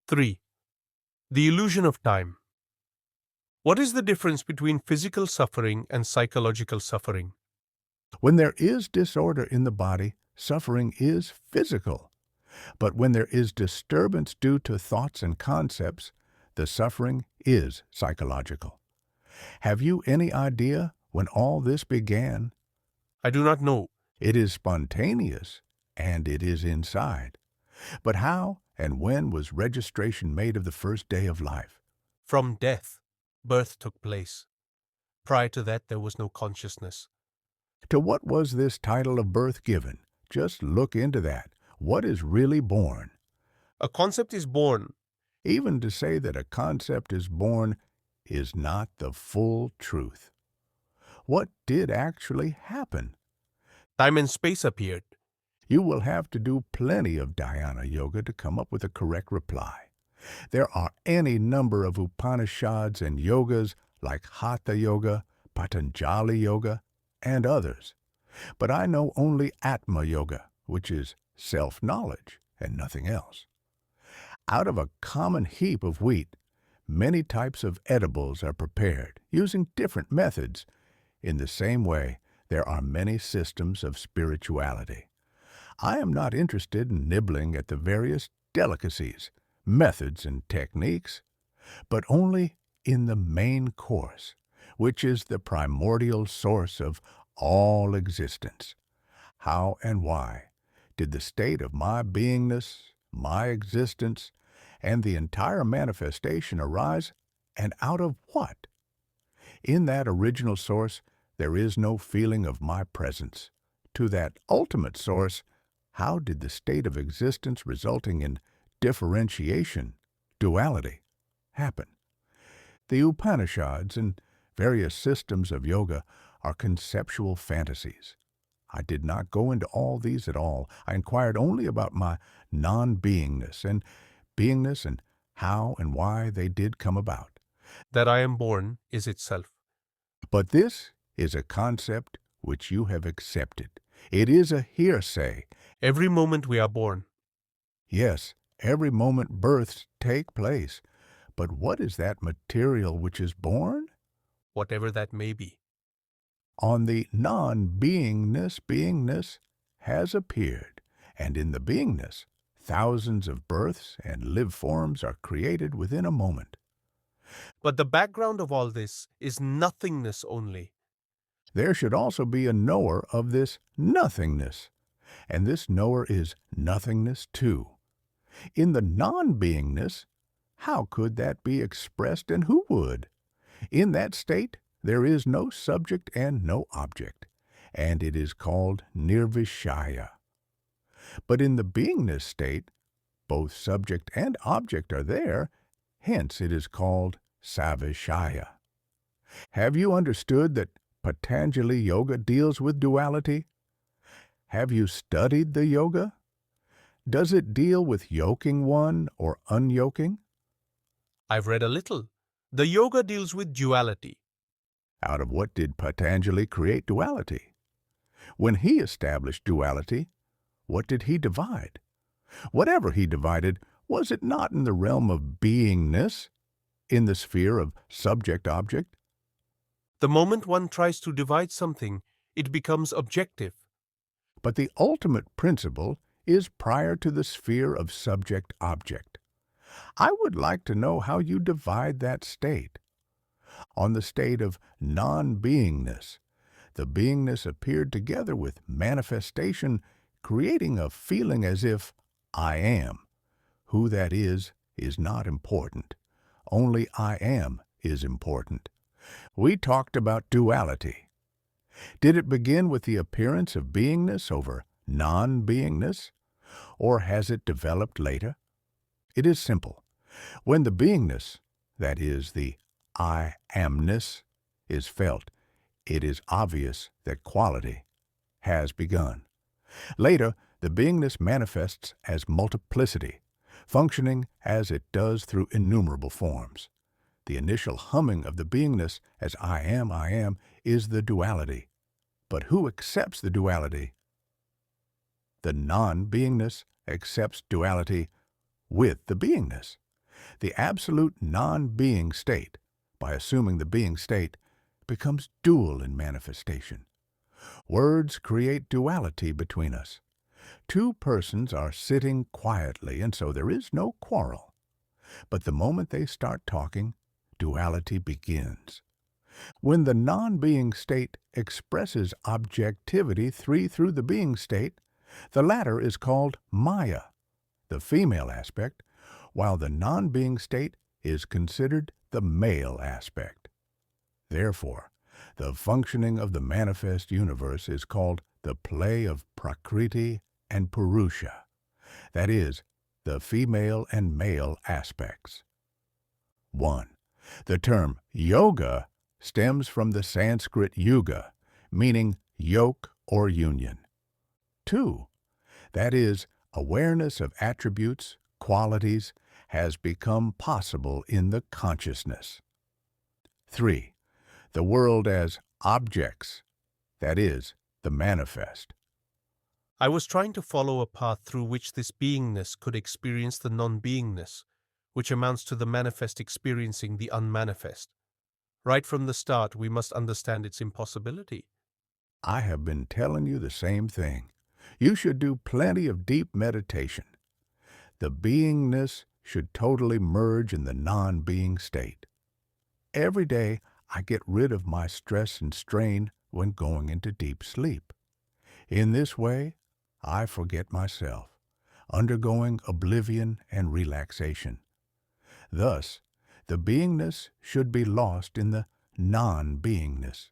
3. The illusion of time. What is the difference between physical suffering and psychological suffering? When there is disorder in the body, suffering is physical. But when there is disturbance due to thoughts and concepts, the suffering is psychological. Have you any idea when all this began? I do not know. It is spontaneous, and it is inside. But how and when was registration made of the first day of life? From death, birth took place. Prior to that, there was no consciousness. To what was this title of birth given? Just look into that. What is really born? A concept is born. Even to say that a concept is born is not the full truth. What did actually happen? Time and space appeared. You will have to do plenty of dhyana yoga to come up with a correct reply. There are any number of Upanishads and yogas like Hatha Yoga, Patanjali Yoga, and others. But I know only Atma Yoga, which is self-knowledge and nothing else. Out of a common heap of wheat, many types of edibles are prepared using different methods. In the same way, there are many systems of spirituality. I am not interested in nibbling at the various delicacies, methods, and techniques, but only in the main course, which is the primordial source of all existence. How and why did the state of my beingness, my existence, and the entire manifestation arise, and out of what? In that original source, there is no feeling of my presence. To that ultimate source, how did the state of existence resulting in differentiation, duality, happen? The Upanishads and various systems of yoga are conceptual fantasies. I did not go into all these at all. I inquired only about my non-beingness and beingness and how and why they did come about. That I am born is itself. But this is a concept which you have accepted. It is a hearsay. Every moment we are born. Yes, every moment births take place. But what is that material which is born? Whatever that may be. On the non-beingness, beingness has appeared, and in the beingness, thousands of births and live forms are created within a moment. But the background of all this is nothingness only. There should also be a knower of this nothingness, and this knower is nothingness too. In the non-beingness, how could that be expressed, and who would? In that state, there is no subject and no object, and it is called Nirvishaya. But in the beingness state, both subject and object are there, hence it is called Savishaya. Have you understood that Patanjali Yoga deals with duality? Have you studied the yoga? Does it deal with yoking one or unyoking? I've read a little. The yoga deals with duality. Out of what did Patanjali create duality? When he established duality, what did he divide? Whatever he divided, was it not in the realm of beingness, in the sphere of subject-object? The moment one tries to divide something, it becomes objective. But the ultimate principle is prior to the sphere of subject-object. I would like to know how you divide that state. On the state of non-beingness, the beingness appeared together with manifestation, creating a feeling as if I am. Who that is not important. Only I am is important. We talked about duality. Did it begin with the appearance of beingness over non-beingness, or has it developed later? It is simple. When the beingness, that is, the I-amness, is felt, it is obvious that quality has begun. Later, the beingness manifests as multiplicity, functioning as it does through innumerable forms. The initial humming of the beingness as I am, is the duality. But who accepts the duality? The non-beingness accepts duality with the beingness. The absolute non-being state, by assuming the being state, becomes dual in manifestation. Words create duality between us. Two persons are sitting quietly, and so there is no quarrel. But the moment they start talking, duality begins. When the non-being state expresses objectivity through the being state, the latter is called Maya, the female aspect, while the non-being state is considered the male aspect. Therefore, the functioning of the manifest universe is called the play of Prakriti and Purusha, that is, the female and male aspects. 1. The term yoga stems from the Sanskrit yuga, meaning yoke or union. 2. That is, awareness of attributes, qualities, has become possible in the consciousness. 3. The world as objects, that is, the manifest. I was trying to follow a path through which this beingness could experience the non-beingness, which amounts to the manifest experiencing the unmanifest. Right from the start, we must understand its impossibility. I have been telling you the same thing. You should do plenty of deep meditation. The beingness should totally merge in the non-being state. Every day, I get rid of my stress and strain when going into deep sleep. In this way, I forget myself, undergoing oblivion and relaxation. Thus, the beingness should be lost in the non-beingness.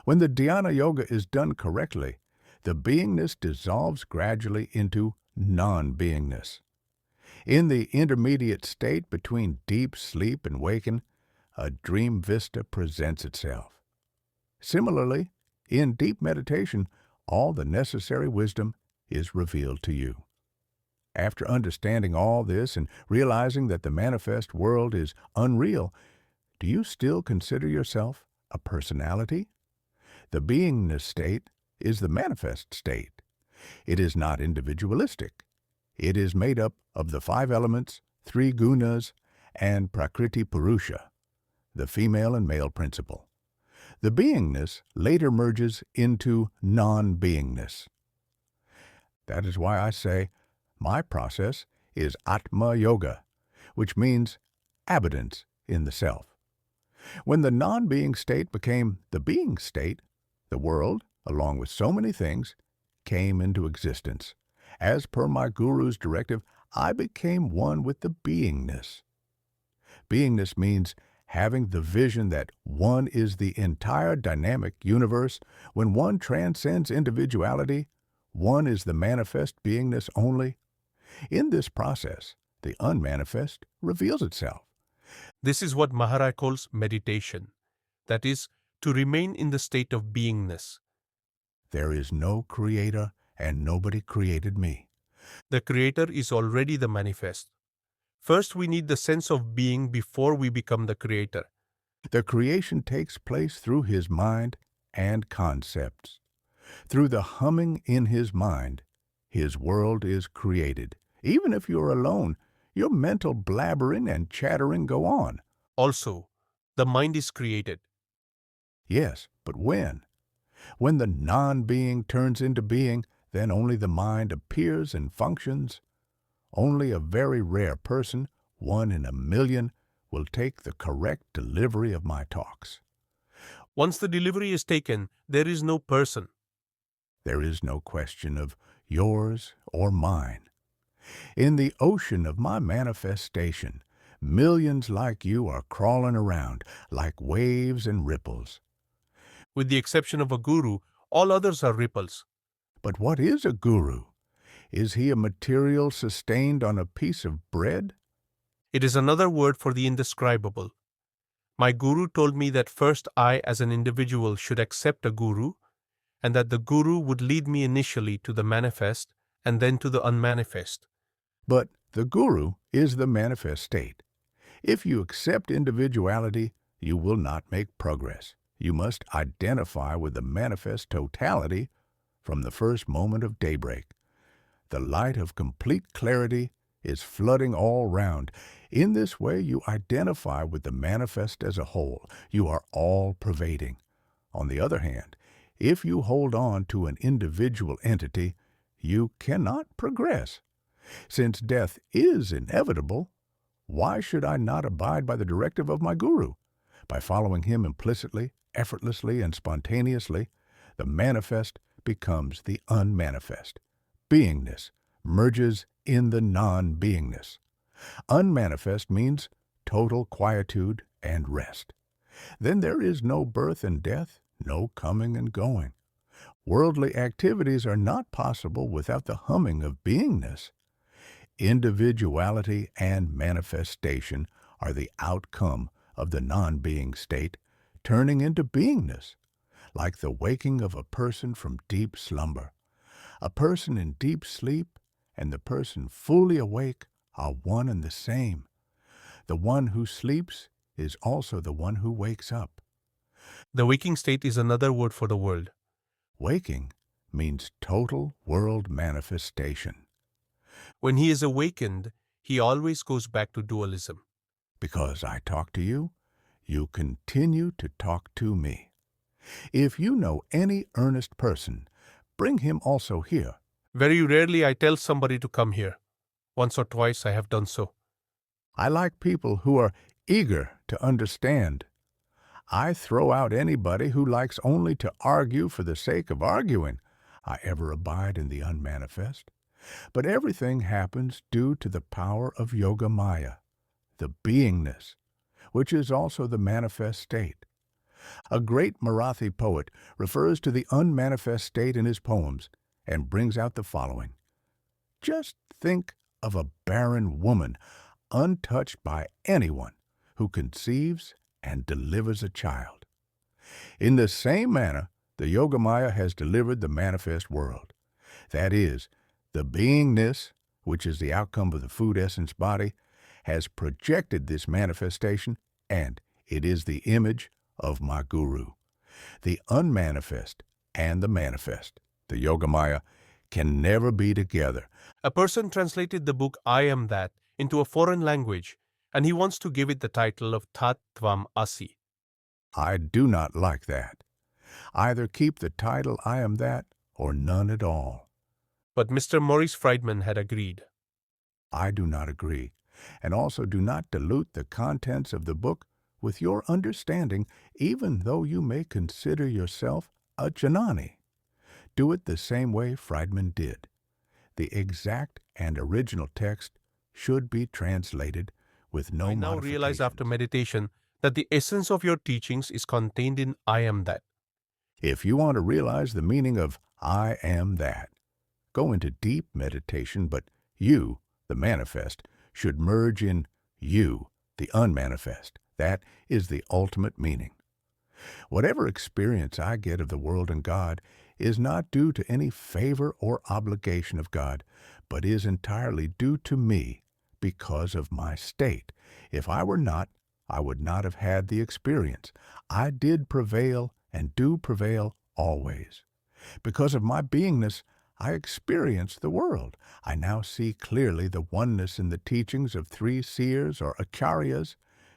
When the dhyana yoga is done correctly, the beingness dissolves gradually into non-beingness. In the intermediate state between deep sleep and waking, a dream vista presents itself. Similarly, in deep meditation, all the necessary wisdom is revealed to you. After understanding all this and realizing that the manifest world is unreal, do you still consider yourself a personality? The beingness state is the manifest state. It is not individualistic. It is made up of the 5 elements, 3 gunas, and Prakriti Purusha, the female and male principle. The beingness later merges into non-beingness. That is why I say my process is Atma Yoga, which means abundance in the self. When the non-being state became the being state, the world, along with so many things, came into existence. As per my guru's directive, I became one with the beingness. Beingness means having the vision that one is the entire dynamic universe. When one transcends individuality, one is the manifest beingness only. In this process, the unmanifest reveals itself. This is what Maharaj calls meditation, that is, to remain in the state of beingness. There is no creator and nobody created me. The creator is already the manifest. First, we need the sense of being before we become the creator. The creation takes place through his mind and concepts. Through the humming in his mind, his world is created. Even if you're alone, your mental blabbering and chattering go on. Also, the mind is created. Yes, but when? When the non-being turns into being, then only the mind appears and functions. Only a very rare person, 1 in a million, will take the correct delivery of my talks. Once the delivery is taken, there is no person. There is no question of yours or mine. In the ocean of my manifestation, millions like you are crawling around like waves and ripples. With the exception of a guru, all others are ripples. But what is a guru? Is he a material sustained on a piece of bread? It is another word for the indescribable. My guru told me that first I, as an individual, should accept a guru, and that the guru would lead me initially to the manifest and then to the unmanifest. But the guru is the manifest state. If you accept individuality, you will not make progress. You must identify with the manifest totality from the first moment of daybreak. The light of complete clarity is flooding all round. In this way, you identify with the manifest as a whole. You are all-pervading. On the other hand, if you hold on to an individual entity, you cannot progress. Since death is inevitable, why should I not abide by the directive of my guru? By following him implicitly, effortlessly, and spontaneously, the manifest becomes the unmanifest. Beingness merges in the non-beingness. Unmanifest means total quietude and rest. Then there is no birth and death, no coming and going. Worldly activities are not possible without the humming of beingness. Individuality and manifestation are the outcome of the non-being state turning into beingness, like the waking of a person from deep slumber. A person in deep sleep and the person fully awake are one and the same. The one who sleeps is also the one who wakes up. The waking state is another word for the world. Waking means total world manifestation. When he is awakened, he always goes back to dualism. Because I talk to you, you continue to talk to me. If you know any earnest person, bring him also here. Very rarely I tell somebody to come here. Once or twice I have done so. I like people who are eager to understand. I throw out anybody who likes only to argue for the sake of arguing. I ever abide in the unmanifest. But everything happens due to the power of Yoga Maya, the beingness, which is also the manifest state. A great Marathi poet refers to the unmanifest state in his poems and brings out the following. Just think of a barren woman, untouched by anyone, who conceives and delivers a child. In the same manner, the Yoga Maya has delivered the manifest world. That is, the beingness, which is the outcome of the food essence body, has projected this manifestation, and it is the image of my guru. The unmanifest and the manifest, the Yoga Maya, can never be together. A person translated the book IAmThat into a foreign language, and he wants to give it the title of Tat Tvam Asi. I do not like that. Either keep the title I am that or none at all. But Mr. Maurice Friedman had agreed. I do not agree, and also do not dilute the contents of the book with your understanding, even though you may consider yourself a Jnanani. Do it the same way Friedman did. The exact and original text should be translated with no modifications. I now realize after meditation that the essence of your teachings is contained in IAmThat. If you want to realize the meaning of I am that, go into deep meditation, but you, the manifest, should merge in you, the unmanifest. That is the ultimate meaning. Whatever experience I get of the world and God is not due to any favor or obligation of God, but is entirely due to me because of my state. If I were not, I would not have had the experience. I did prevail and do prevail always. Because of my beingness, I experience the world. I now see clearly the oneness in the teachings of three seers or acharyas,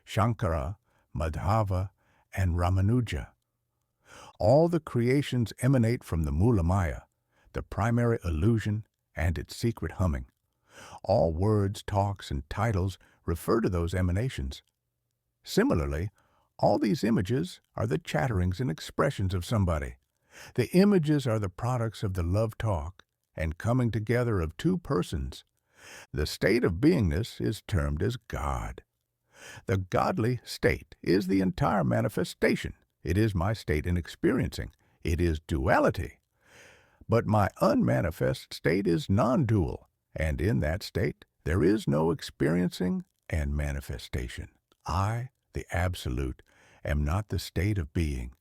Shankara, Madhava, and Ramanuja. All the creations emanate from the Mula Maya, the primary illusion and its secret humming. All words, talks, and titles refer to those emanations. Similarly, all these images are the chatterings and expressions of somebody. The images are the products of the love talk and coming together of two persons. The state of beingness is termed as God. The godly state is the entire manifestation. It is my state in experiencing. It is duality. But my unmanifest state is non-dual, and in that state there is no experiencing and manifestation. I, the Absolute, am not the state of being.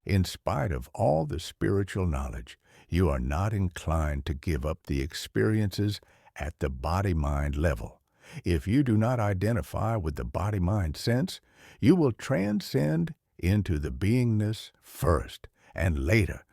In spite of all the spiritual knowledge, you are not inclined to give up the experiences at the body-mind level. If you do not identify with the body-mind sense, you will transcend into the beingness first, and later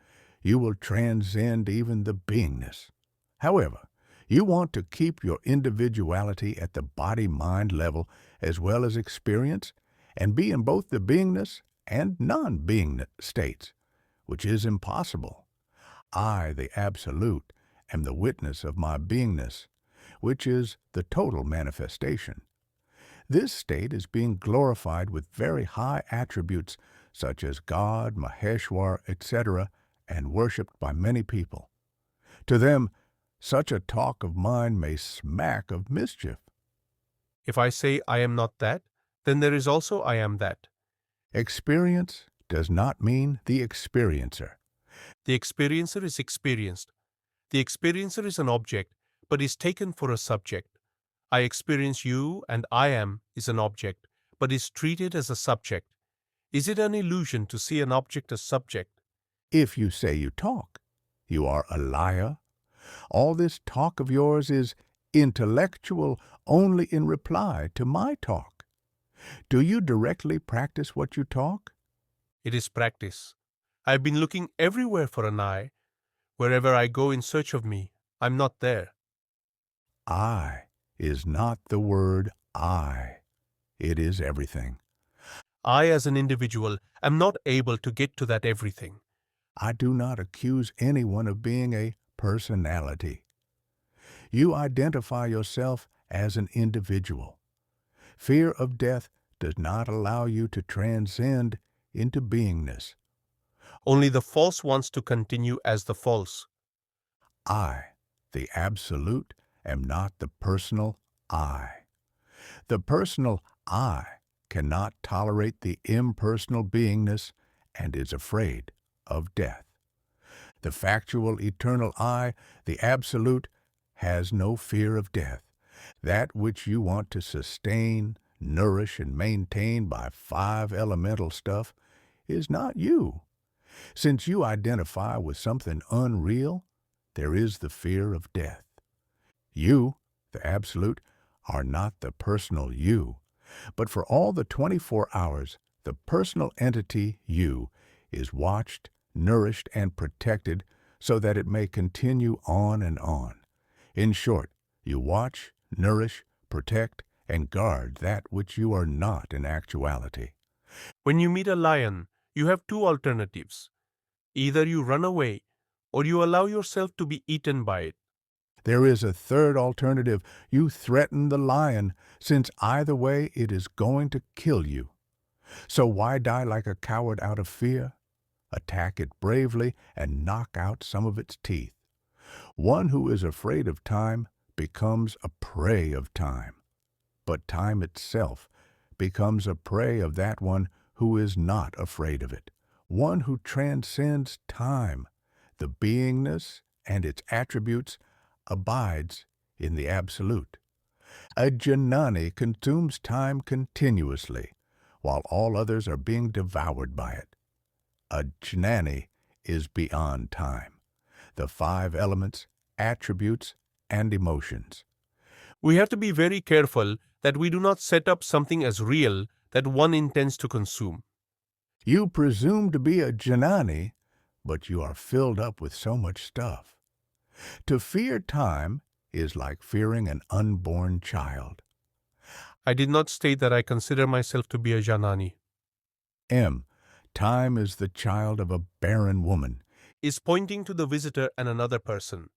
you will transcend even the beingness. However, You want to keep your individuality at the body-mind level as well as experience, and be in both the beingness and non-beingness states, which is impossible. I, the Absolute, am the witness of my beingness, which is the total manifestation. This state is being glorified with very high attributes such as God, Maheshwar, etc., and worshipped by many people. To them, such a talk of mine may smack of mischief. If I say I am not that, then there is also I am that. Experience does not mean the experiencer. The experiencer is experienced. The experiencer is an object, but is taken for a subject. I experience you and I am is an object, but is treated as a subject. Is it an illusion to see an object as subject? If you say you talk, you are a liar. All this talk of yours is intellectual only in reply to my talk. Do you directly practice what you talk? It is practice. I have been looking everywhere for an I. Wherever I go in search of me, I'm not there. I is not the word I. It is everything. I, as an individual, am not able to get to that everything. I do not accuse anyone of being a personality. You identify yourself as an individual. Fear of death does not allow you to transcend into beingness. Only the false wants to continue as the false. I, the Absolute, am not the personal I. The personal I cannot tolerate the impersonal beingness and is afraid of death. The factual eternal I, the Absolute, has no fear of death. That which you want to sustain, nourish, and maintain by 5 elemental stuff is not you. Since you identify with something unreal, there is the fear of death. You, the Absolute, are not the personal you, but for all the 24 hours, the personal entity you is watched, nourished, and protected so that it may continue on and on. In short, you watch, nourish, protect, and guard that which you are not in actuality. When you meet a lion, you have 2 alternatives. Either you run away, or you allow yourself to be eaten by it. There is a third alternative. You threaten the lion, since either way it is going to kill you. So why die like a coward out of fear? Attack it bravely and knock out some of its teeth. One who is afraid of time becomes a prey of time, but time itself becomes a prey of that one who is not afraid of it. One who transcends time, the beingness and its attributes, abides in the Absolute. A Jnanani consumes time continuously, while all others are being devoured by it. A Jnanani is beyond time, the 5 elements, attributes, and emotions. We have to be very careful that we do not set up something as real that one intends to consume. You presume to be a Jnanani, but you are filled up with so much stuff. To fear time is like fearing an unborn child. I did not state that I consider myself to be a Jnanani. Time is the child of a barren woman. Is pointing to the visitor and another person.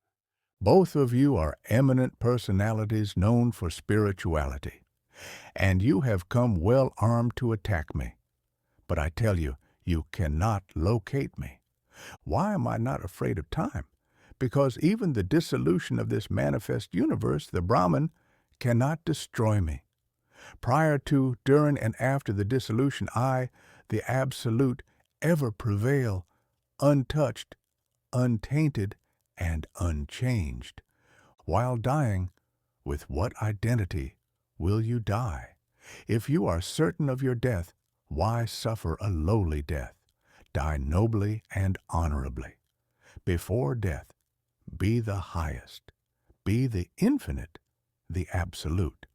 Both of you are eminent personalities known for spirituality, and you have come well armed to attack me. But I tell you, you cannot locate me. Why am I not afraid of time? Because even the dissolution of this manifest universe, the Brahman, cannot destroy me. Prior to, during, and after the dissolution, I, the Absolute, ever prevail, untouched, untainted, and unchanged. While dying, with what identity will you die? If you are certain of your death, why suffer a lowly death? Die nobly and honorably. Before death, be the highest. Be the infinite, the Absolute.